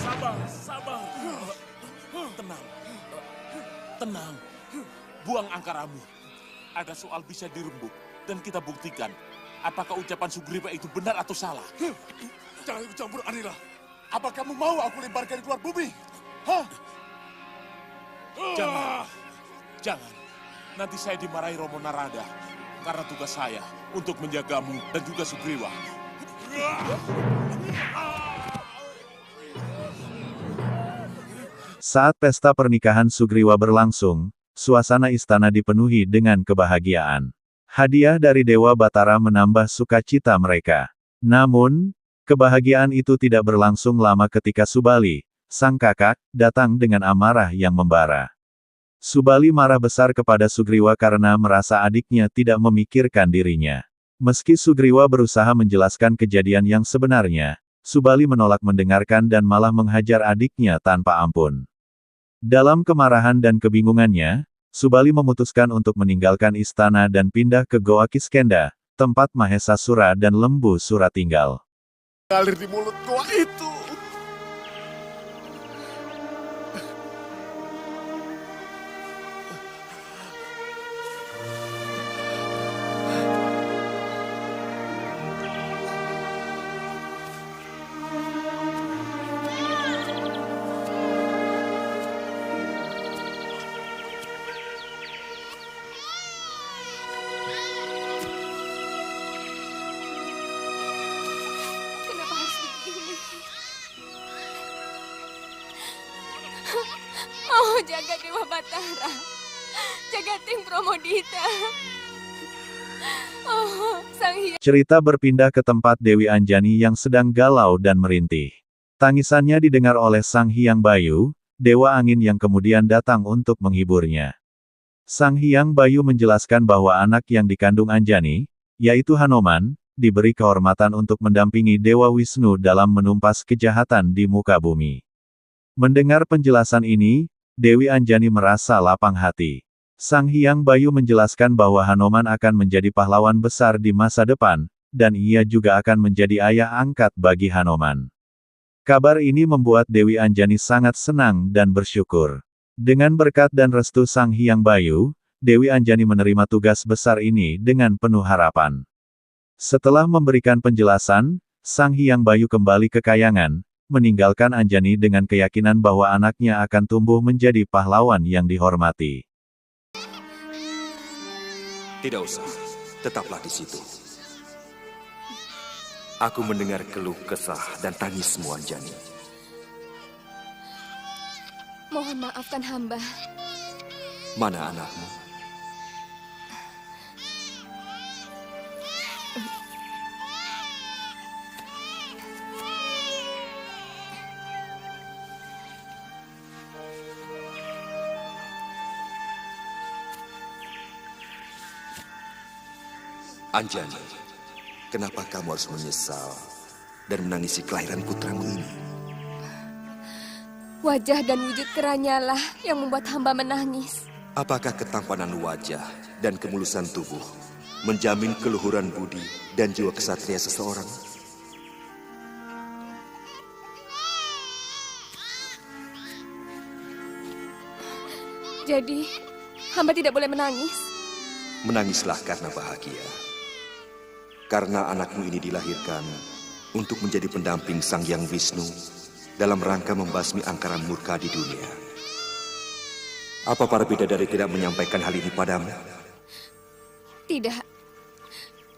Sabar, sabar. Tenang. Tenang. Buang angkaramu. Ada soal bisa dirembuk. Dan kita buktikan apakah ucapan Sugriwa itu benar atau salah. Jangan ikut campur, Anila. Apa kamu mau aku lemparkan keluar bumi? Hah? Jangan. Jangan. Nanti saya dimarahi Romo Narada. Karena tugas saya untuk menjagamu dan juga Sugriwa. Saat pesta pernikahan Sugriwa berlangsung, suasana istana dipenuhi dengan kebahagiaan. Hadiah dari Dewa Batara menambah sukacita mereka. Namun, kebahagiaan itu tidak berlangsung lama ketika Subali, sang kakak, datang dengan amarah yang membara. Subali marah besar kepada Sugriwa karena merasa adiknya tidak memikirkan dirinya. Meski Sugriwa berusaha menjelaskan kejadian yang sebenarnya, Subali menolak mendengarkan dan malah menghajar adiknya tanpa ampun. Dalam kemarahan dan kebingungannya, Subali memutuskan untuk meninggalkan istana dan pindah ke Goa Kiskenda, tempat Mahesasura dan Lembu Sura tinggal. Ngalir di mulut gua itu. Kenapa harus begini? Oh, jaga Dewa Batara. Jaga tim Promodita. Oh, Sang Hyang. Cerita berpindah ke tempat Dewi Anjani yang sedang galau dan merintih. Tangisannya didengar oleh Sang Hyang Bayu, Dewa Angin yang kemudian datang untuk menghiburnya. Sang Hyang Bayu menjelaskan bahwa anak yang dikandung Anjani, yaitu Hanoman, diberi kehormatan untuk mendampingi Dewa Wisnu dalam menumpas kejahatan di muka bumi. Mendengar penjelasan ini, Dewi Anjani merasa lapang hati. Sang Hyang Bayu menjelaskan bahwa Hanoman akan menjadi pahlawan besar di masa depan, dan ia juga akan menjadi ayah angkat bagi Hanoman. Kabar ini membuat Dewi Anjani sangat senang dan bersyukur. Dengan berkat dan restu Sang Hyang Bayu, Dewi Anjani menerima tugas besar ini dengan penuh harapan. Setelah memberikan penjelasan, Sang Hyang Bayu kembali ke Kayangan, meninggalkan Anjani dengan keyakinan bahwa anaknya akan tumbuh menjadi pahlawan yang dihormati. Tidak usah, tetaplah di situ. Aku mendengar keluh kesah dan tangismu, Anjani. Mohon maafkan hamba. Mana anakmu? Anjani, kenapa kamu harus menyesal dan menangisi kelahiran putramu ini? Wajah dan wujud keranyalah yang membuat hamba menangis. Apakah ketampanan wajah dan kemulusan tubuh menjamin keluhuran budi dan jiwa kesatria seseorang? Jadi, hamba tidak boleh menangis. Menangislah karena bahagia. Karena anakmu ini dilahirkan untuk menjadi pendamping Sang Hyang Wisnu dalam rangka membasmi angkaran murka di dunia. Apa para bidadari tidak menyampaikan hal ini padamu? Tidak.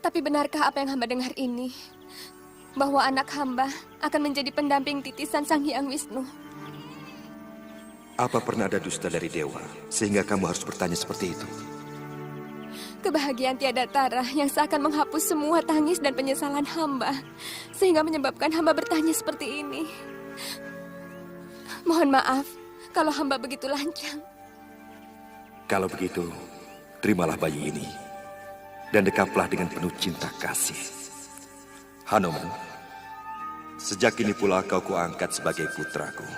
Tapi benarkah apa yang hamba dengar ini? Bahwa anak hamba akan menjadi pendamping titisan Sang Hyang Wisnu? Apa pernah ada dusta dari dewa sehingga kamu harus bertanya seperti itu? Kebahagiaan tiada tara yang seakan menghapus semua tangis dan penyesalan hamba, sehingga menyebabkan hamba bertanya seperti ini. Mohon maaf kalau hamba begitu lancang. Kalau begitu, terimalah bayi ini dan dekaplah dengan penuh cinta kasih. Hanoman, sejak ini pula kau kuangkat sebagai putraku.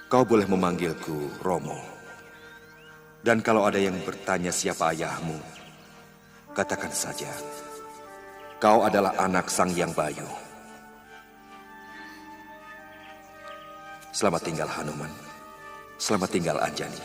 Kau boleh memanggilku Romo. Dan kalau ada yang bertanya siapa ayahmu, katakan saja, kau adalah anak Sang Hyang Bayu. Selamat tinggal Hanuman. Selamat tinggal Anjani.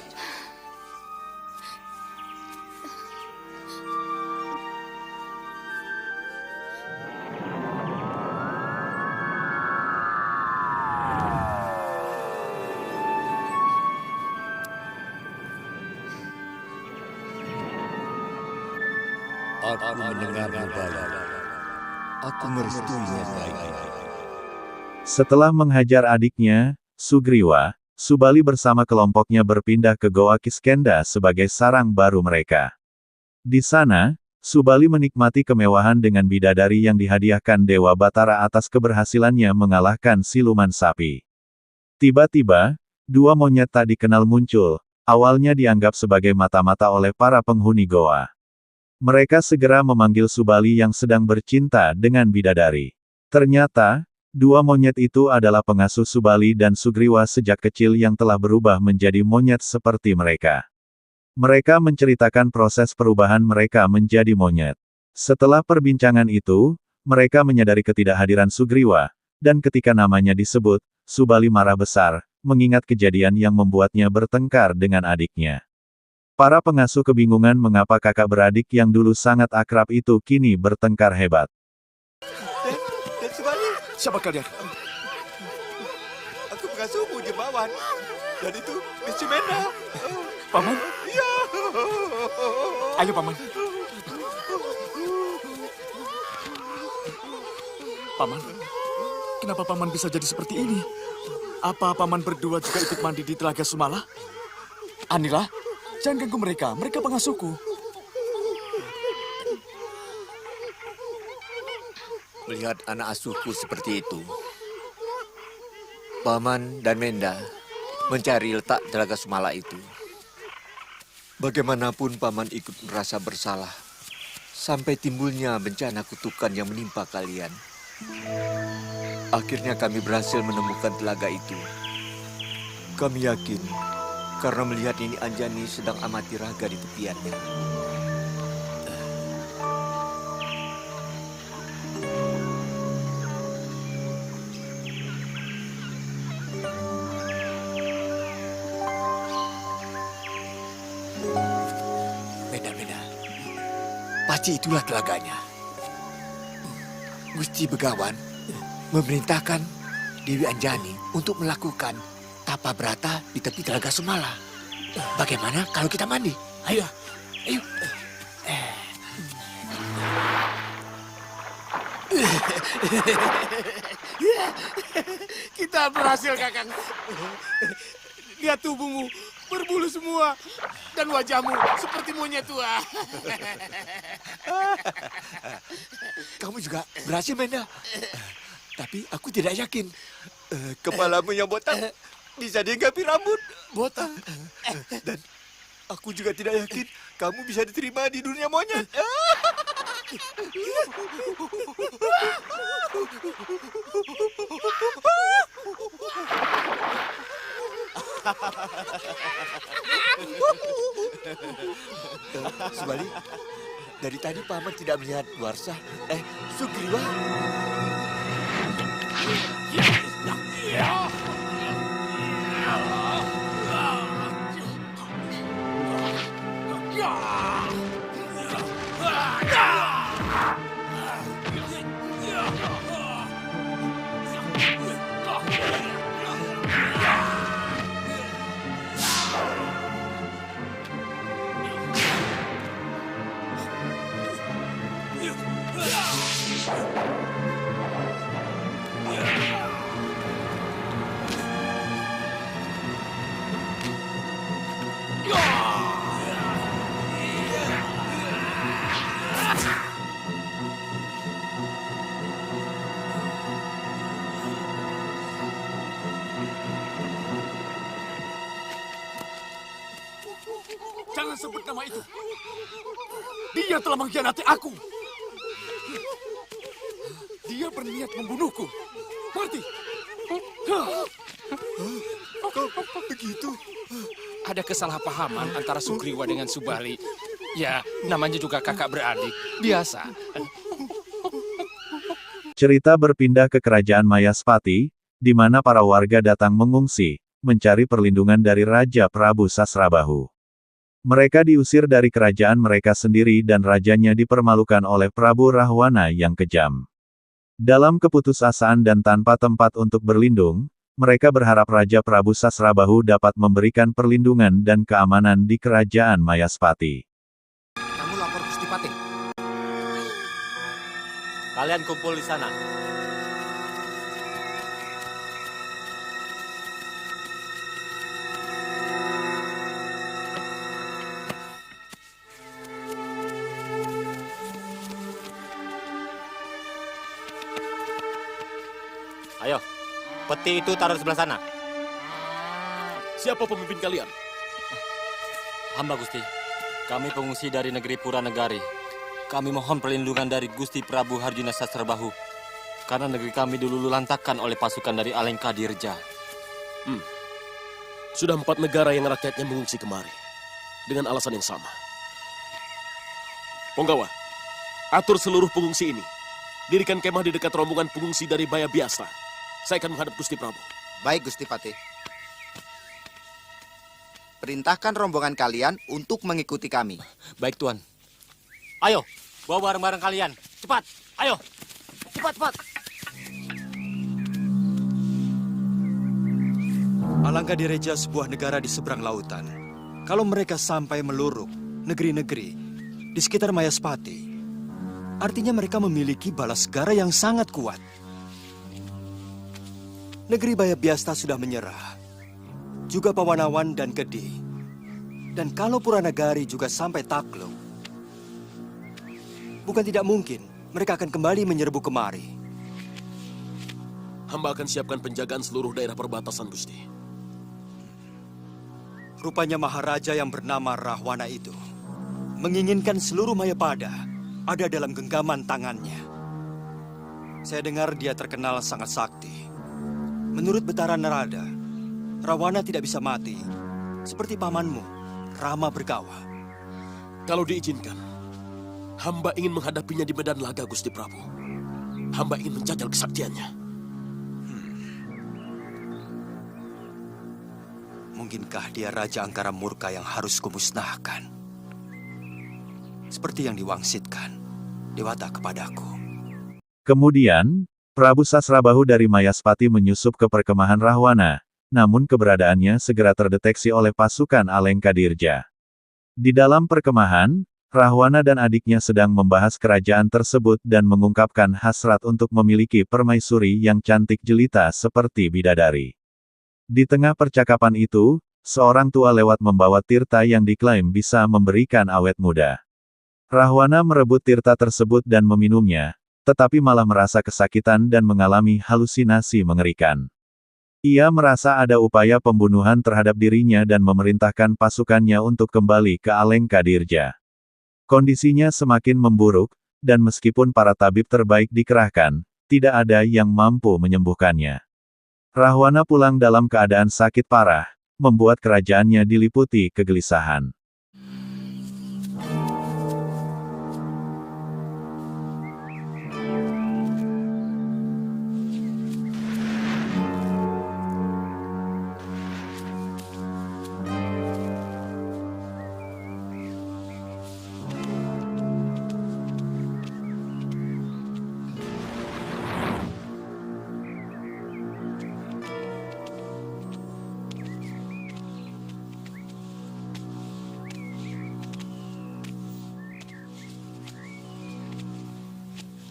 Aku mendengarmu baik. Aku merestuinya baik. Setelah menghajar adiknya, Sugriwa, Subali bersama kelompoknya berpindah ke Goa Kiskenda sebagai sarang baru mereka. Di sana, Subali menikmati kemewahan dengan bidadari yang dihadiahkan Dewa Batara atas keberhasilannya mengalahkan siluman sapi. Tiba-tiba, dua monyet tak dikenal muncul, awalnya dianggap sebagai mata-mata oleh para penghuni Goa. Mereka segera memanggil Subali yang sedang bercinta dengan bidadari. Ternyata, dua monyet itu adalah pengasuh Subali dan Sugriwa sejak kecil yang telah berubah menjadi monyet seperti mereka. Mereka menceritakan proses perubahan mereka menjadi monyet. Setelah perbincangan itu, mereka menyadari ketidakhadiran Sugriwa, dan ketika namanya disebut, Subali marah besar, mengingat kejadian yang membuatnya bertengkar dengan adiknya. Para pengasuh kebingungan mengapa kakak beradik yang dulu sangat akrab itu kini bertengkar hebat. Dan Subali, Siapa kalian? aku pengasuhmu Jembawan. Dan itu Miss Cimenda. Paman? Iya. Ayo, Paman. Paman, kenapa Paman bisa jadi seperti ini? Apa Paman berdua juga ikut mandi di Telaga Sumala? Anila, jangan ganggu mereka. Mereka pengasuhku. Melihat anak asuhku seperti itu, Paman dan Menda mencari letak Telaga Sumala itu. Bagaimanapun Paman ikut merasa bersalah, sampai timbulnya bencana kutukan yang menimpa kalian. Akhirnya kami berhasil menemukan telaga itu. Kami yakin, karena melihat ini Anjani sedang amati raga di tepiannya. Beda-beda. Pasti itulah telaganya. Gusti Begawan memerintahkan Dewi Anjani untuk melakukan tapa berata di tepi Telaga Sumala. Bagaimana kalau kita mandi? Ayo, ayo. Kita berhasil, Kakang. Lihat tubuhmu berbulu semua dan wajahmu seperti monyet tua. Kamu juga berhasil, Menda. Tapi aku tidak yakin. Kepalamu yang botak bisa diinggapi rambut. Botak. Dan aku juga tidak yakin kamu bisa diterima di dunia monyet. Subali, dari tadi Paman tidak melihat Warsa. Sugriwa. Jangan sebut nama itu. Dia telah mengkhianati aku. Dia berniat membunuhku. Mengerti? Kok begitu? Ada kesalahpahaman antara Sugriwa dengan Subali. Ya, namanya juga kakak beradik. Biasa. Cerita berpindah ke kerajaan Mayaspati, di mana para warga datang mengungsi, mencari perlindungan dari Raja Prabu Sasrabahu. Mereka diusir dari kerajaan mereka sendiri dan rajanya dipermalukan oleh Prabu Rahwana yang kejam. Dalam keputusasaan dan tanpa tempat untuk berlindung, mereka berharap Raja Prabu Sasrabahu dapat memberikan perlindungan dan keamanan di kerajaan Mayaspati. Kamu lapor Gusti Patih. Kalian kumpul di sana. Ayo, peti itu taruh di sebelah sana. Siapa pemimpin kalian? Hamba Gusti, kami pengungsi dari negeri Puranegari. Kami mohon perlindungan dari Gusti Prabu Harjuna Sasrabahu. Karena negeri kami dulu lantakan oleh pasukan dari Alengka Dirja. Sudah 4 negara yang rakyatnya mengungsi kemari. Dengan alasan yang sama. Ponggawa, atur seluruh pengungsi ini. Dirikan kemah di dekat rombongan pengungsi dari Baya Biasa. Saya akan menghadap Gusti Prabu. Baik, Gusti Patih. Perintahkan rombongan kalian untuk mengikuti kami. Baik, Tuan. Ayo, bawa barang-barang kalian. Cepat, ayo. Cepat. Alangkah Direja sebuah negara di seberang lautan. Kalau mereka sampai meluruk negeri-negeri di sekitar Mayaspati, artinya mereka memiliki balas segara yang sangat kuat. Negeri Bayabiasta sudah menyerah. Juga Pawanawan dan Kedih. Dan kalau Puranagari juga sampai takluk, bukan tidak mungkin mereka akan kembali menyerbu kemari. Hamba akan siapkan penjagaan seluruh daerah perbatasan, Gusti. Rupanya Maharaja yang bernama Rahwana itu menginginkan seluruh Mayapada ada dalam genggaman tangannya. Saya dengar dia terkenal sangat sakti. Menurut Betara Narada, Rahwana tidak bisa mati, seperti pamanmu, Rama Bergawa. Kalau diizinkan, hamba ingin menghadapinya di medan laga, Gusti Prabu. Hamba ingin menjajal kesaktiannya. Mungkinkah dia Raja Angkara Murka yang harus kumusnahkan? Seperti yang diwangsitkan Dewata kepadaku. Kemudian, Prabu Sasrabahu dari Mayaspati menyusup ke perkemahan Rahwana, namun keberadaannya segera terdeteksi oleh pasukan Alengka Dirja. Di dalam perkemahan, Rahwana dan adiknya sedang membahas kerajaan tersebut dan mengungkapkan hasrat untuk memiliki permaisuri yang cantik jelita seperti bidadari. Di tengah percakapan itu, seorang tua lewat membawa tirta yang diklaim bisa memberikan awet muda. Rahwana merebut tirta tersebut dan meminumnya, tetapi malah merasa kesakitan dan mengalami halusinasi mengerikan. Ia merasa ada upaya pembunuhan terhadap dirinya dan memerintahkan pasukannya untuk kembali ke Alengka Dirja. Kondisinya semakin memburuk, dan meskipun para tabib terbaik dikerahkan, tidak ada yang mampu menyembuhkannya. Rahwana pulang dalam keadaan sakit parah, membuat kerajaannya diliputi kegelisahan.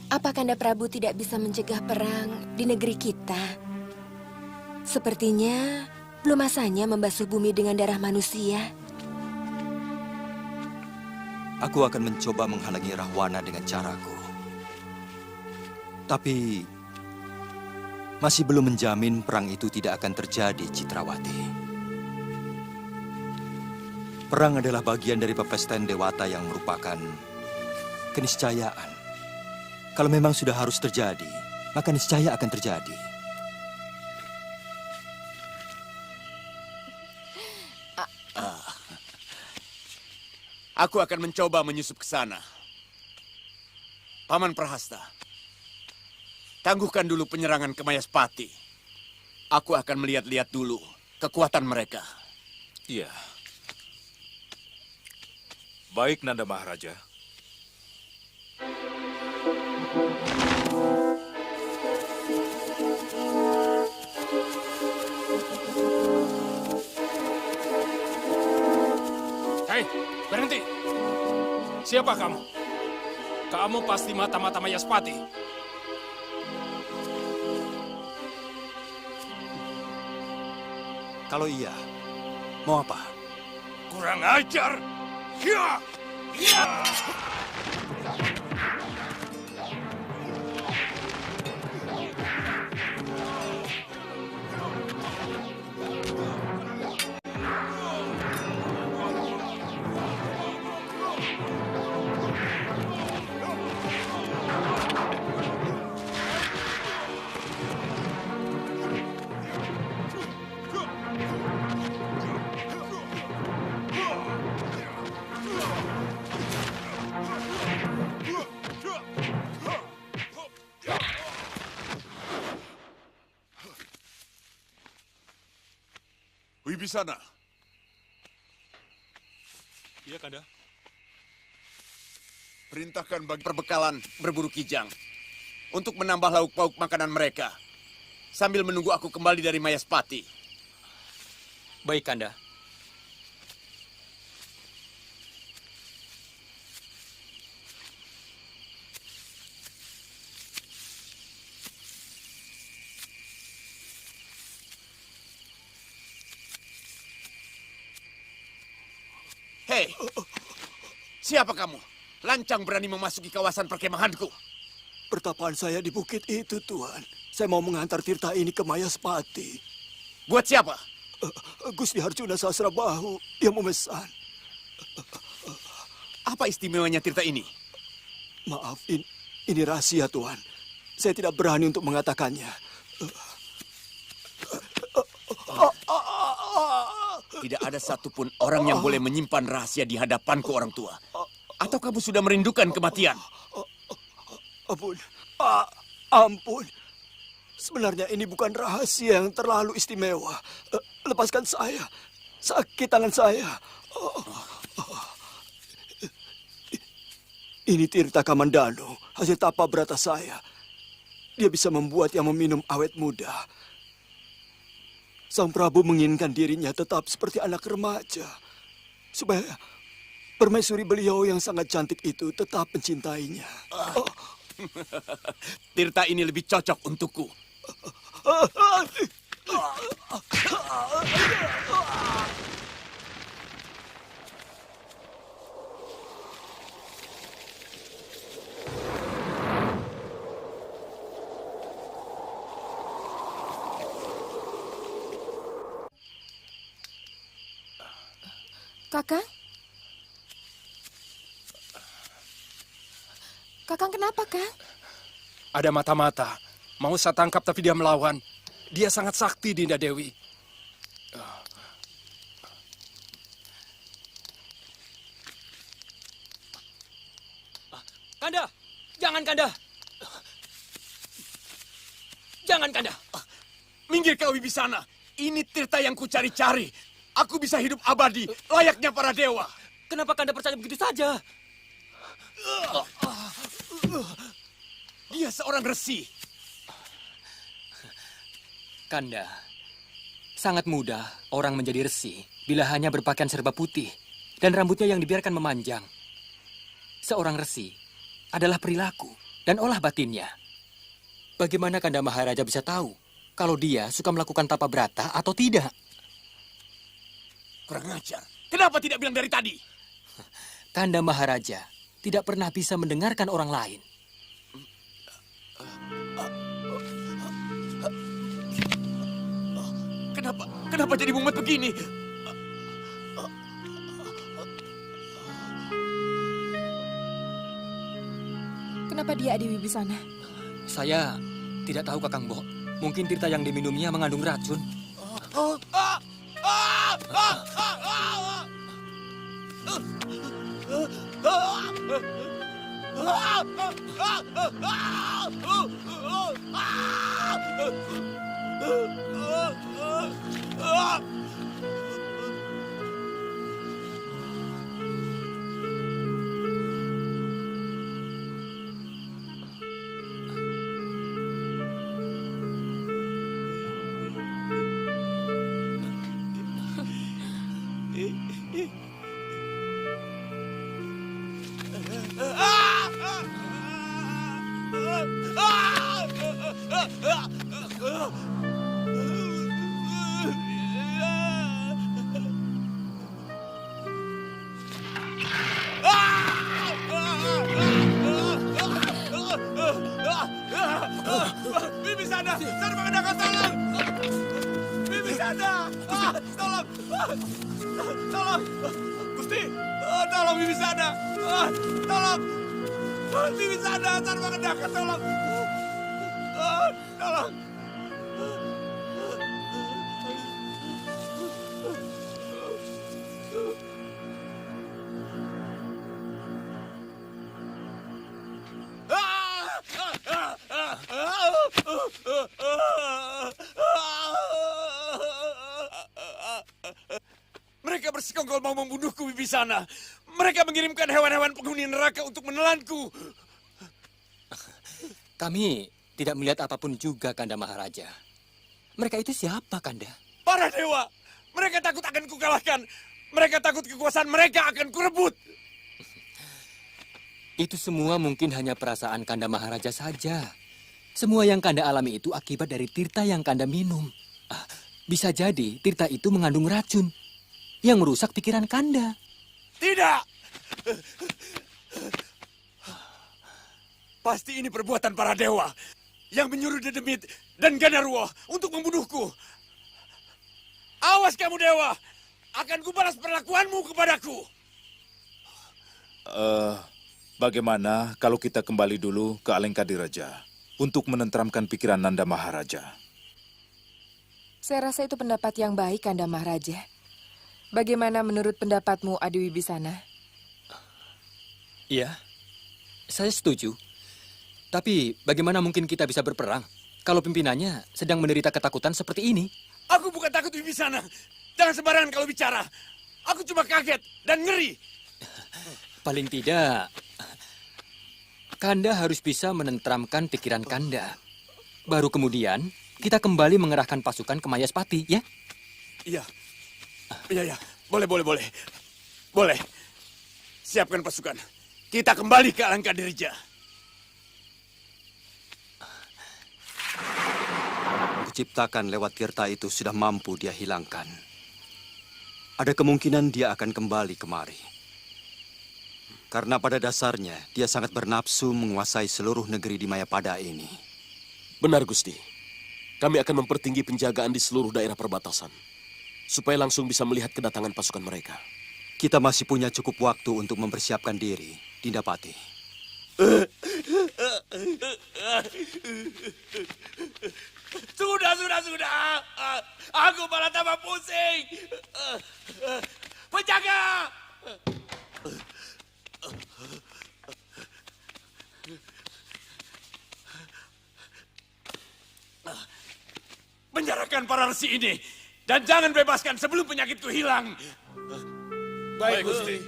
Apa Kanda Prabu tidak bisa mencegah perang di negeri kita? Sepertinya belum masanya membasuh bumi dengan darah manusia. Aku akan mencoba menghalangi Rahwana dengan caraku. Tapi masih belum menjamin perang itu tidak akan terjadi, Citrawati. Perang adalah bagian dari pepestren Dewata yang merupakan keniscayaan. Kalau memang sudah harus terjadi, maka niscaya akan terjadi. Aku akan mencoba menyusup ke sana. Paman Prahasta, tangguhkan dulu penyerangan ke Mayaspati. Aku akan melihat-lihat dulu kekuatan mereka. Iya. Baik, Nanda Maharaja. Hei, berhenti. Siapa kamu? Kamu pasti mata-mata Mayaspati. Kalau iya, mau apa? Kurang ajar. Ya! Ya! Wibisana. Iya, Kanda. Perintahkan bagi perbekalan berburu kijang untuk menambah lauk pauk makanan mereka sambil menunggu aku kembali dari Mayaspati. Baik, Kanda. Hei, siapa kamu? Lancang berani memasuki kawasan perkemahanku. Pertapaan saya di bukit itu, Tuan. Saya mau mengantar Tirta ini ke Mayaspati. Buat siapa? Gusti Harjuna Sasrabahu yang memesan. Apa istimewanya Tirta ini? Maaf, ini rahasia, Tuan. Saya tidak berani untuk mengatakannya. Tidak ada satupun orang yang boleh menyimpan rahasia di hadapanku, orang tua. Atau kamu sudah merindukan kematian? Ampun. Ampun. Sebenarnya ini bukan rahasia yang terlalu istimewa. Lepaskan saya. Sakit tangan saya. Ini Tirta Kamandano, hasil tapa berata saya. Dia bisa membuat yang meminum awet muda. Sang Prabu menginginkan dirinya tetap seperti anak remaja. Supaya permaisuri beliau yang sangat cantik itu tetap mencintainya. Tirta ini lebih cocok untukku. Kakang? Kakang kenapa, Kang? Ada mata-mata. Mau saya tangkap tapi dia melawan. Dia sangat sakti, Dinda Dewi. Kanda! Jangan, Kanda! Jangan, Kanda! Minggir kau Wibisana. Ini Tirta yang kucari-cari. Aku bisa hidup abadi, layaknya para dewa. Kenapa Kanda percaya begitu saja? Dia seorang resi. Kanda, sangat mudah orang menjadi resi bila hanya berpakaian serba putih dan rambutnya yang dibiarkan memanjang. Seorang resi adalah perilaku dan olah batinnya. Bagaimana Kanda Maharaja bisa tahu kalau dia suka melakukan tapa brata atau tidak? Kurang ajar. Kenapa tidak bilang dari tadi? Kanda Maharaja tidak pernah bisa mendengarkan orang lain. Kenapa jadi mumet begini? Kenapa dia di Wibisana? Saya tidak tahu, Kakang Bo. Mungkin Tirta yang diminumnya mengandung racun. Kanda! Tolong! Tolong! Gusti! Tolong Bibisana! Tolong! Bibisana, Sarwa Kendaka, tolong! Tolong! Mereka bersekongkol mau membunuhku, Wibisana. Mereka mengirimkan hewan-hewan penghuni neraka untuk menelanku. Kami tidak melihat apapun juga, Kanda Maharaja. Mereka itu siapa, Kanda? Para dewa. Mereka takut akan kukalahkan. Mereka takut kekuasaan mereka akan kurebut. Itu semua mungkin hanya perasaan Kanda Maharaja saja. Semua yang Kanda alami itu akibat dari tirta yang Kanda minum. Bisa jadi tirta itu mengandung racun yang merusak pikiran Kanda. Tidak! Pasti ini perbuatan para dewa yang menyuruh Dedemit dan Gandarwo untuk membunuhku. Awas kamu dewa, akan kubalas perlakuanmu kepadaku. Bagaimana kalau kita kembali dulu ke Alengkadiraja untuk menenteramkan pikiran Nanda Maharaja? Saya rasa itu pendapat yang baik, Kanda Maharaja. Bagaimana menurut pendapatmu, Adi Wibisana? Iya, saya setuju. Tapi bagaimana mungkin kita bisa berperang kalau pimpinannya sedang menderita ketakutan seperti ini? Aku bukan takut Wibisana. Jangan sembarangan kalau bicara. Aku cuma kaget dan ngeri. Paling tidak, Kanda harus bisa menenteramkan pikiran Kanda. Baru kemudian kita kembali mengerahkan pasukan ke Mayaspati, ya? Iya. Iya. Boleh. Boleh. Siapkan pasukan. Kita kembali ke Alengkadirija. Diciptakan lewat tirta itu sudah mampu dia hilangkan. Ada kemungkinan dia akan kembali kemari. Karena pada dasarnya dia sangat bernafsu menguasai seluruh negeri di Mayapada ini. Benar, Gusti. Kami akan mempertinggi penjagaan di seluruh daerah perbatasan, supaya langsung bisa melihat kedatangan pasukan mereka. Kita masih punya cukup waktu untuk mempersiapkan diri, Dindapati. Sudah. Aku malah tambah pusing. Penjaga! Penjarakan para resi ini. Dan jangan bebaskan sebelum penyakitku hilang. Baik, Gusti.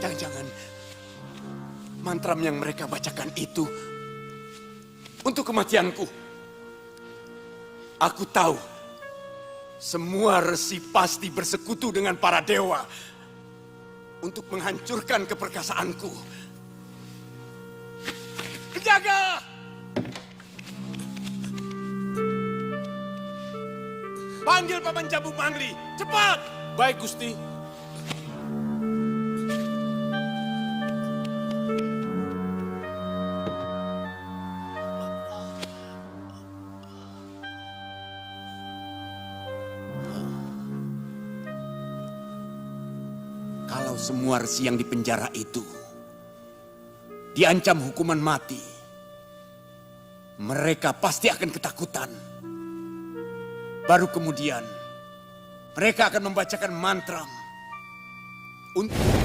Jangan-jangan mantram yang mereka bacakan itu untuk kematianku. Aku tahu semua resi pasti bersekutu dengan para dewa untuk menghancurkan keperkasaanku. Penjaga! Panggil Paman Jambu Mangli, cepat! Baik, Gusti. Kalau semua resi yang dipenjara itu diancam hukuman mati, mereka pasti akan ketakutan. Baru kemudian mereka akan membacakan mantra untuk